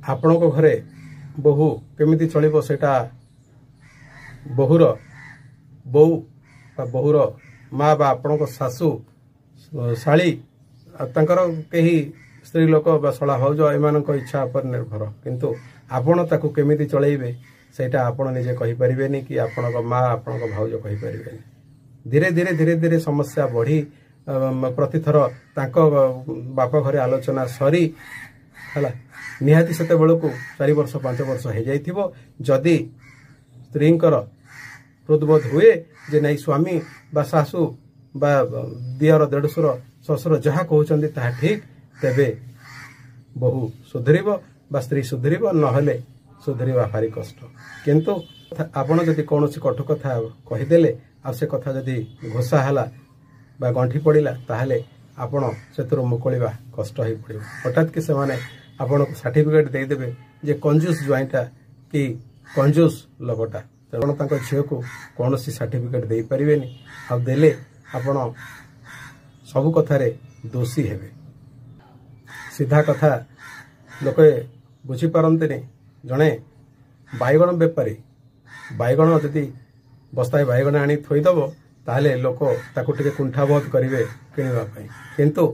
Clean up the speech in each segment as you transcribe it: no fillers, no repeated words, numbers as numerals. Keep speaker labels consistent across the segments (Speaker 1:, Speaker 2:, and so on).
Speaker 1: आपण घरे बहु केमिति चलिबो सेटा बहुर बो बहुर माँ बा आपण शाशु शाली तांकर कहीं स्त्री लोक बा शला भाउज एमान इच्छा पर निर्भर किंतु आपण ताकू केमिति चलैबे सेटा आपण निजे कहि परिबेनी कि आपण माँ आपण भाउज कहि परिबेनी। धीरे धीरे धीरे धीरे समस्या बढ़ी प्रतिथर तांको बापा घरे आलोचना सरी हला निहाती सेते बेलू 4 वर्ष 5 वर्ष हो जाइथिबो जदि स्त्रींकर हृदबोध हुए जे नहीं स्वामी बा सासू बा दियर देढ़सुर ससुर जहाँ कहते ताहा ठीक तेबे बहु सुधरिब बा स्त्री सुधरिब नहले सुधरिबा भारी कष्ट। किंतु आपण जदि कौन कटु कथा कहीदेले आ से कथा जदि घोषा हला बा गंठी पड़िला ताहले आपण सेतुर मुकलिबा कष्ट हो पड़ो। हठात कि सेमाने आपण सर्टिफिकेट देदेवे जे कंजूस ज्वाइंटा कि कंजूस लोकटा तेणु तांको झील को कौन सर्टिफिकेट दे पारिबेनी आ देले आपण सबु कथारे दोषी हेबे। सीधा कथा लोके बुझी पारंतेनी जणे बैगण बेपारी बैगण जदि बस्ताए बैगण आनी थोईदब ताहले लोक ताकू टिके कुंठाबोध करेंगे किणवा किंतु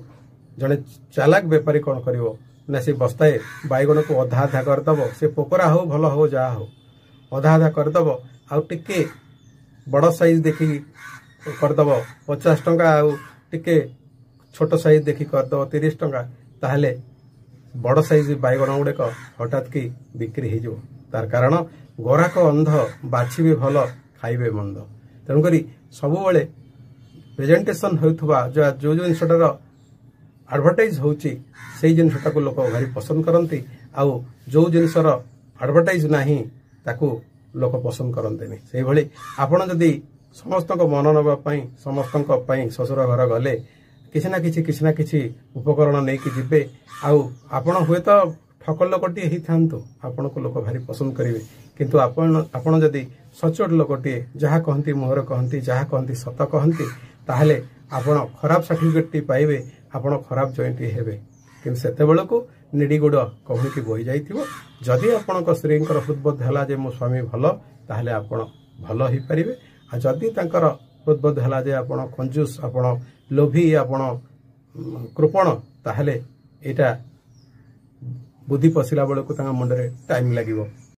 Speaker 1: जड़े चालाक बेपारी कौन करिवो ना से बस्ताए बैगण को अधा अधा करदब से पोकरा हो भल हो जहा हो अधा अधा करदब आउ टिके बड़ साइज देखी करदब 50 टंका आउ टिके छोट साइज देखी करदब 30 टंका ताहले बड़ साइज बैगण गुड़ेक हठात कि बिक्री हो तार कारण गराक अंध बाछिबे भल खाइबे मंद। तेणुक सब प्रेजेंटेशन होता जो जिनटार एडवर्टाइज होची से जिनटा को लोक भारी पसंद करती आउ जो जिनसर एडवर्टाइज नाही ताकू लोक पसंद करते से भली आपण जदि समस्त मन नापी समस्त ससुर घर गले किसी ना किसी उपकरण नहीं कि जीवे आपण हुए तो ठकल लोकटे होता आपण को लोक भारी पसंद करेंगे किंतु आपण जदि सचोट लोकटे जहाँ कहती मुहर कहती जहाँ कहती सत कहती ताहले आपण खराब सर्टिफिकेट पाइबे आपण खराब जॉइंट हेबे कि सेते बेलू निडी गुड़ कहूँ कि बही जाइथिबो। जदि आपण स्त्री हृदबोध है जे मो स्वामी भल ताहले आपण भल हो पारे आ जदि तांकर हृदबोध है जे आपण कंजूस आपण लोभी आपण कृपण ताहले एटा बुद्धि पशिला बेलू मुंडरे टाइम लगिबो।